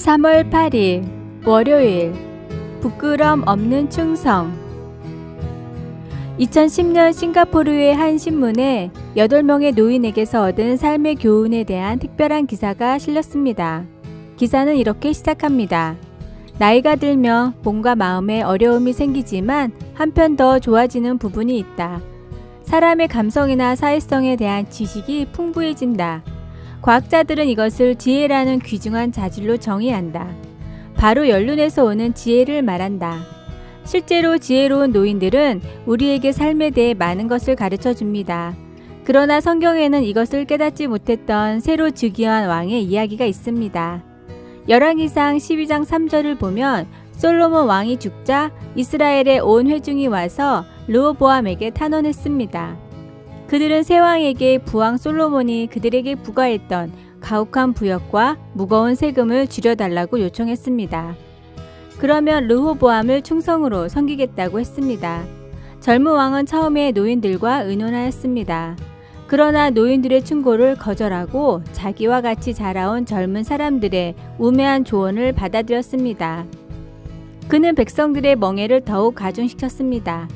3월 8일 월요일 부끄럼 없는 충성. 2010년 싱가포르의 한 신문에 8명의 노인에게서 얻은 삶의 교훈에 대한 특별한 기사가 실렸습니다. 기사는 이렇게 시작합니다. 나이가 들면 몸과 마음에 어려움이 생기지만 한편 더 좋아지는 부분이 있다. 사람의 감성이나 사회성에 대한 지식이 풍부해진다. 과학자들은 이것을 지혜라는 귀중한 자질로 정의한다. 바로 연륜에서 오는 지혜를 말한다. 실제로 지혜로운 노인들은 우리에게 삶에 대해 많은 것을 가르쳐 줍니다. 그러나 성경에는 이것을 깨닫지 못했던 새로 즉위한 왕의 이야기가 있습니다. 열왕기상 12장 3절을 보면 솔로몬 왕이 죽자 이스라엘의 온 회중이 와서 르호보암에게 탄원했습니다. 그들은 새 왕에게 부왕 솔로몬이 그들에게 부과했던 가혹한 부역과 무거운 세금을 줄여달라고 요청했습니다. 그러면 르호보암을 충성으로 섬기겠다고 했습니다. 젊은 왕은 처음에 노인들과 의논하였습니다. 그러나 노인들의 충고를 거절하고 자기와 같이 자라온 젊은 사람들의 우매한 조언을 받아들였습니다. 그는 백성들의 멍해를 더욱 가중시켰습니다.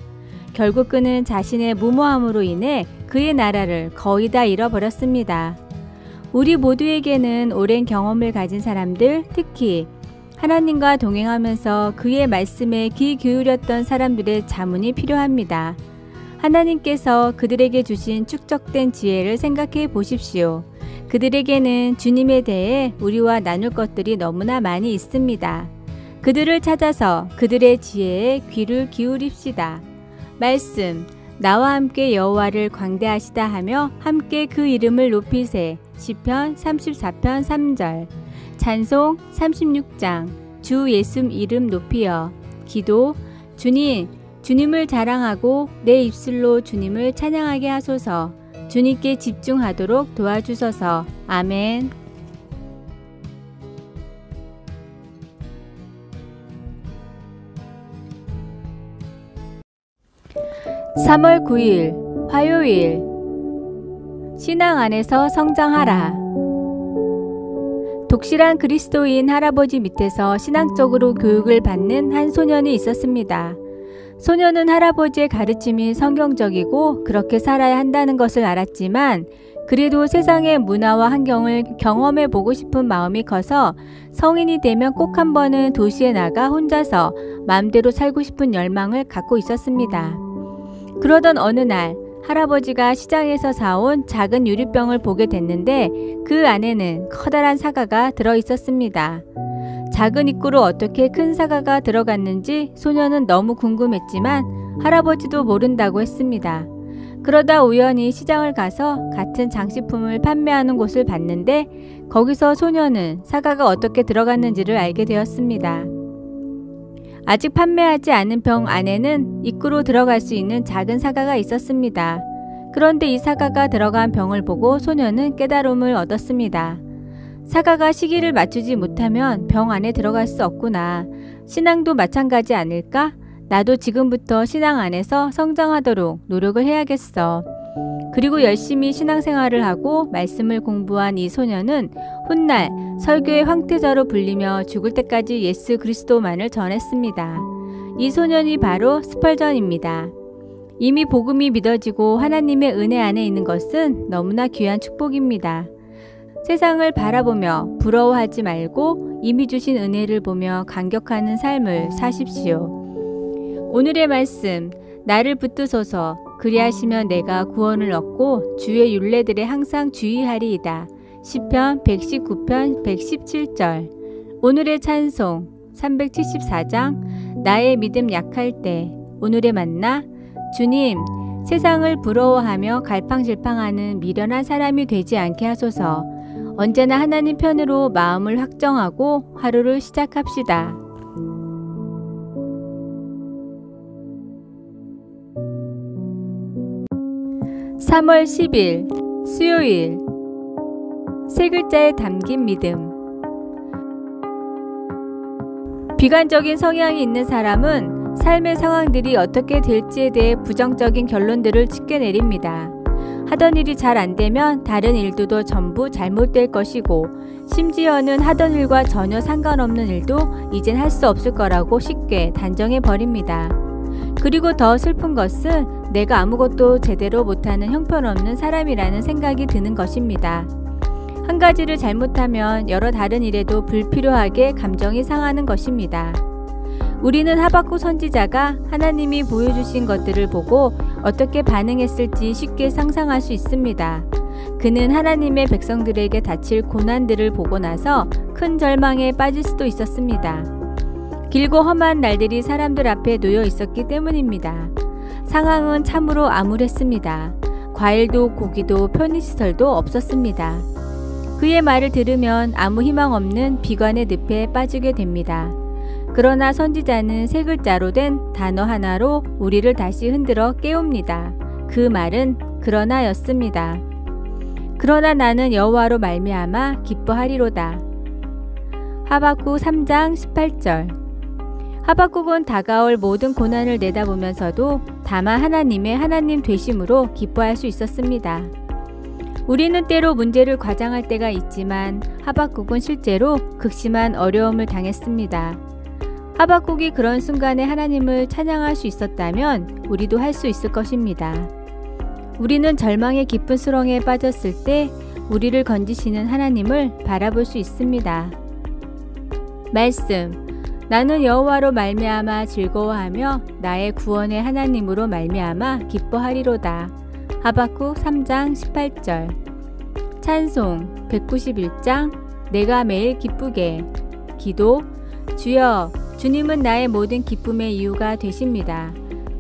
결국 그는 자신의 무모함으로 인해 그의 나라를 거의 다 잃어버렸습니다. 우리 모두에게는 오랜 경험을 가진 사람들, 특히 하나님과 동행하면서 그의 말씀에 귀 기울였던 사람들의 자문이 필요합니다. 하나님께서 그들에게 주신 축적된 지혜를 생각해 보십시오. 그들에게는 주님에 대해 우리와 나눌 것들이 너무나 많이 있습니다. 그들을 찾아서 그들의 지혜에 귀를 기울입시다. 말씀, 나와 함께 여호와를 광대하시다 하며 함께 그 이름을 높이세. 시편 34편 3절. 찬송 36장. 주 예수 이름 높이여. 기도, 주님을 자랑하고 내 입술로 주님을 찬양하게 하소서. 주님께 집중하도록 도와주소서. 아멘. 3월 9일 화요일 신앙 안에서 성장하라. 독실한 그리스도인 할아버지 밑에서 신앙적으로 교육을 받는 한 소년이 있었습니다. 소년은 할아버지의 가르침이 성경적이고 그렇게 살아야 한다는 것을 알았지만 그래도 세상의 문화와 환경을 경험해 보고 싶은 마음이 커서 성인이 되면 꼭 한 번은 도시에 나가 혼자서 마음대로 살고 싶은 열망을 갖고 있었습니다. 그러던 어느 날 할아버지가 시장에서 사온 작은 유리병을 보게 됐는데 그 안에는 커다란 사과가 들어 있었습니다. 작은 입구로 어떻게 큰 사과가 들어갔는지 소년은 너무 궁금했지만 할아버지도 모른다고 했습니다. 그러다 우연히 시장을 가서 같은 장식품을 판매하는 곳을 봤는데 거기서 소년은 사과가 어떻게 들어갔는지를 알게 되었습니다. 아직 판매하지 않은 병 안에는 입구로 들어갈 수 있는 작은 사과가 있었습니다. 그런데 이 사과가 들어간 병을 보고 소년은 깨달음을 얻었습니다. 사과가 시기를 맞추지 못하면 병 안에 들어갈 수 없구나. 신앙도 마찬가지 아닐까? 나도 지금부터 신앙 안에서 성장하도록 노력을 해야겠어. 그리고 열심히 신앙생활을 하고 말씀을 공부한 이 소년은 훗날 설교의 황태자로 불리며 죽을 때까지 예수 그리스도만을 전했습니다. 이 소년이 바로 스펄전입니다. 이미 복음이 믿어지고 하나님의 은혜 안에 있는 것은 너무나 귀한 축복입니다. 세상을 바라보며 부러워하지 말고 이미 주신 은혜를 보며 감격하는 삶을 사십시오. 오늘의 말씀, 나를 붙드소서. 그리하시면 내가 구원을 얻고 주의 율례들에 항상 주의하리이다. 시편 119편 117절. 오늘의 찬송 374장. 나의 믿음 약할 때. 오늘의 만나. 주님, 세상을 부러워하며 갈팡질팡하는 미련한 사람이 되지 않게 하소서. 언제나 하나님 편으로 마음을 확정하고 하루를 시작합시다. 3월 10일 수요일 세 글자에 담긴 믿음. 비관적인 성향이 있는 사람은 삶의 상황들이 어떻게 될지에 대해 부정적인 결론들을 짓게 내립니다. 하던 일이 잘 안 되면 다른 일도 전부 잘못될 것이고 심지어는 하던 일과 전혀 상관없는 일도 이젠 할 수 없을 거라고 쉽게 단정해 버립니다. 그리고 더 슬픈 것은 내가 아무것도 제대로 못하는 형편없는 사람이라는 생각이 드는 것입니다. 한 가지를 잘못하면 여러 다른 일에도 불필요하게 감정이 상하는 것입니다. 우리는 하박국 선지자가 하나님이 보여주신 것들을 보고 어떻게 반응했을지 쉽게 상상할 수 있습니다. 그는 하나님의 백성들에게 닥칠 고난들을 보고 나서 큰 절망에 빠질 수도 있었습니다. 길고 험한 날들이 사람들 앞에 놓여 있었기 때문입니다. 상황은 참으로 암울했습니다. 과일도 고기도 편의시설도 없었습니다. 그의 말을 들으면 아무 희망 없는 비관의 늪에 빠지게 됩니다. 그러나 선지자는 세 글자로 된 단어 하나로 우리를 다시 흔들어 깨웁니다. 그 말은 그러나였습니다. 그러나 나는 여호와로 말미암아 기뻐하리로다. 하박국 3장 18절. 하박국은 다가올 모든 고난을 내다보면서도 다만 하나님의 하나님 되심으로 기뻐할 수 있었습니다. 우리는 때로 문제를 과장할 때가 있지만 하박국은 실제로 극심한 어려움을 당했습니다. 하박국이 그런 순간에 하나님을 찬양할 수 있었다면 우리도 할 수 있을 것입니다. 우리는 절망의 깊은 수렁에 빠졌을 때 우리를 건지시는 하나님을 바라볼 수 있습니다. 말씀. 나는 여호와로 말미암아 즐거워하며 나의 구원의 하나님으로 말미암아 기뻐하리로다. 하박국 3장 18절. 찬송 191장. 내가 매일 기쁘게. 기도. 주여, 주님은 나의 모든 기쁨의 이유가 되십니다.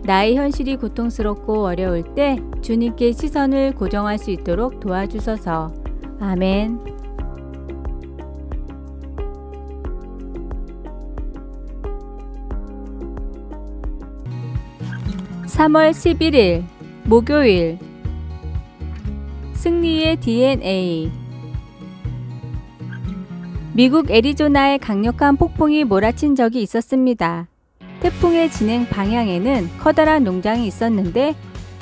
나의 현실이 고통스럽고 어려울 때 주님께 시선을 고정할 수 있도록 도와주소서. 아멘. 3월 11일 목요일. 승리의 DNA. 미국 애리조나에 강력한 폭풍이 몰아친 적이 있었습니다. 태풍의 진행 방향에는 커다란 농장이 있었는데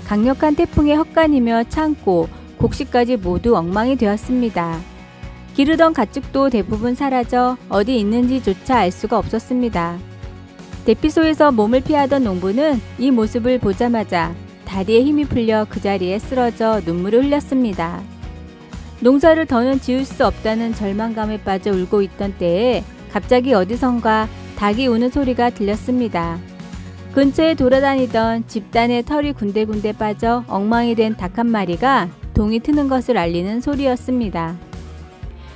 강력한 태풍에 헛간이며 창고, 곡식까지 모두 엉망이 되었습니다. 기르던 가축도 대부분 사라져 어디 있는지조차 알 수가 없었습니다. 대피소에서 몸을 피하던 농부는 이 모습을 보자마자 다리에 힘이 풀려 그 자리에 쓰러져 눈물을 흘렸습니다. 농사를 더는 지을 수 없다는 절망감에 빠져 울고 있던 때에 갑자기 어디선가 닭이 우는 소리가 들렸습니다. 근처에 돌아다니던 집단의 털이 군데군데 빠져 엉망이 된 닭 한 마리가 동이 트는 것을 알리는 소리였습니다.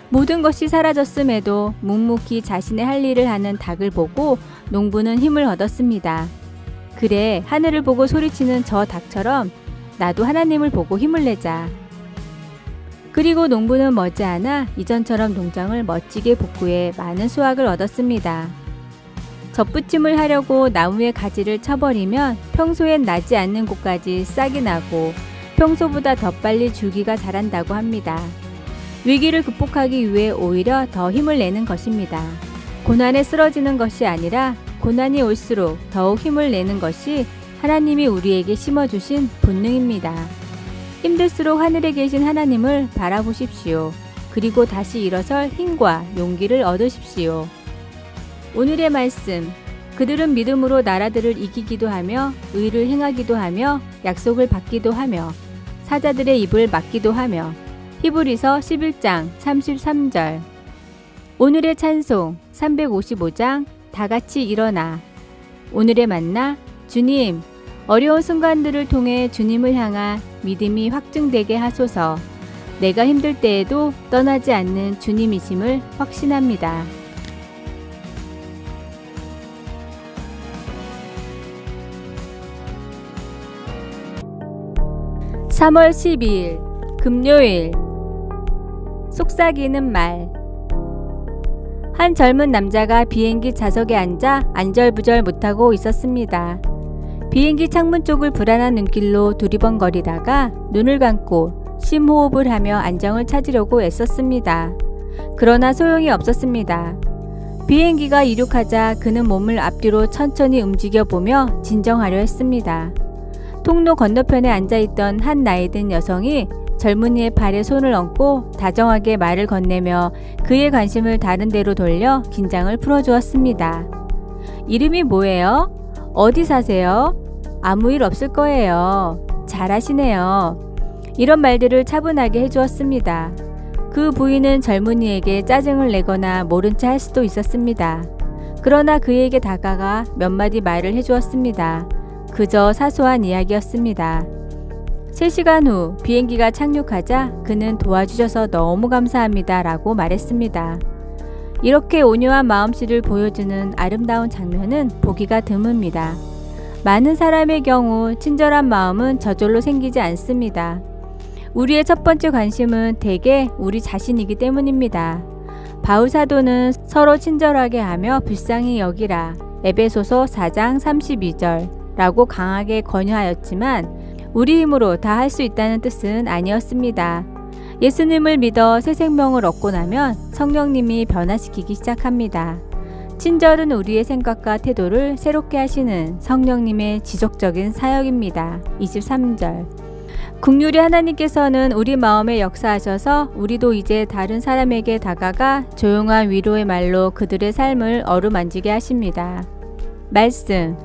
모든 것이 사라졌음에도 묵묵히 자신의 할 일을 하는 닭을 보고 농부는 힘을 얻었습니다. 그래, 하늘을 보고 소리치는 저 닭처럼 나도 하나님을 보고 힘을 내자. 그리고 농부는 머지않아 이전처럼 농장을 멋지게 복구해 많은 수확을 얻었습니다. 접붙임을 하려고 나무의 가지를 쳐버리면 평소엔 나지 않는 곳까지 싹이 나고 평소보다 더 빨리 줄기가 자란다고 합니다. 위기를 극복하기 위해 오히려 더 힘을 내는 것입니다. 고난에 쓰러지는 것이 아니라 고난이 올수록 더욱 힘을 내는 것이 하나님이 우리에게 심어주신 본능입니다. 힘들수록 하늘에 계신 하나님을 바라보십시오. 그리고 다시 일어설 힘과 용기를 얻으십시오. 오늘의 말씀. 그들은 믿음으로 나라들을 이기기도 하며 의를 행하기도 하며 약속을 받기도 하며 사자들의 입을 막기도 하며. 히브리서 11장 33절. 오늘의 찬송 355장 다같이 일어나. 오늘의 만나. 주님, 어려운 순간들을 통해 주님을 향한 믿음이 확증되게 하소서. 내가 힘들 때에도 떠나지 않는 주님이심을 확신합니다. (3월 12일) 금요일. 속삭이는 말. 한 젊은 남자가 비행기 좌석에 앉아 안절부절 못하고 있었습니다. 비행기 창문 쪽을 불안한 눈길로 두리번거리다가 눈을 감고 심호흡을 하며 안정을 찾으려고 애썼습니다. 그러나 소용이 없었습니다. 비행기가 이륙하자 그는 몸을 앞뒤로 천천히 움직여 보며 진정하려 했습니다. 통로 건너편에 앉아있던 한 나이든 여성이 젊은이의 발에 손을 얹고 다정하게 말을 건네며 그의 관심을 다른 데로 돌려 긴장을 풀어주었습니다. 이름이 뭐예요? 어디 사세요? 아무 일 없을 거예요. 잘하시네요. 이런 말들을 차분하게 해주었습니다. 그 부인은 젊은이에게 짜증을 내거나 모른 체 할 수도 있었습니다. 그러나 그에게 다가가 몇 마디 말을 해주었습니다. 그저 사소한 이야기였습니다. 3시간 후 비행기가 착륙하자 그는 도와주셔서 너무 감사합니다 라고 말했습니다. 이렇게 온유한 마음씨를 보여주는 아름다운 장면은 보기가 드뭅니다. 많은 사람의 경우 친절한 마음은 저절로 생기지 않습니다. 우리의 첫 번째 관심은 대개 우리 자신이기 때문입니다. 바울 사도는 서로 친절하게 하며 불쌍히 여기라 에베소서 4장 32절 라고 강하게 권유하였지만 우리 힘으로 다 할 수 있다는 뜻은 아니었습니다. 예수님을 믿어 새 생명을 얻고 나면 성령님이 변화시키기 시작합니다. 친절은 우리의 생각과 태도를 새롭게 하시는 성령님의 지속적인 사역입니다. 23절. 긍휼히 하나님께서는 우리 마음에 역사하셔서 우리도 이제 다른 사람에게 다가가 조용한 위로의 말로 그들의 삶을 어루만지게 하십니다. 말씀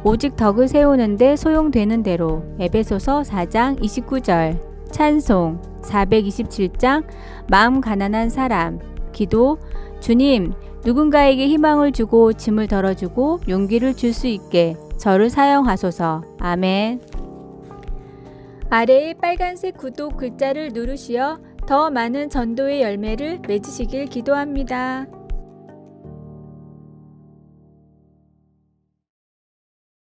오직 덕을 세우는데 소용되는 대로 에베소서 4장 29절. 찬송 427장 마음 가난한 사람. 기도 주님 누군가에게 희망을 주고 짐을 덜어주고 용기를 줄 수 있게 저를 사용하소서. 아멘. 아래의 빨간색 구독 글자를 누르시어 더 많은 전도의 열매를 맺으시길 기도합니다.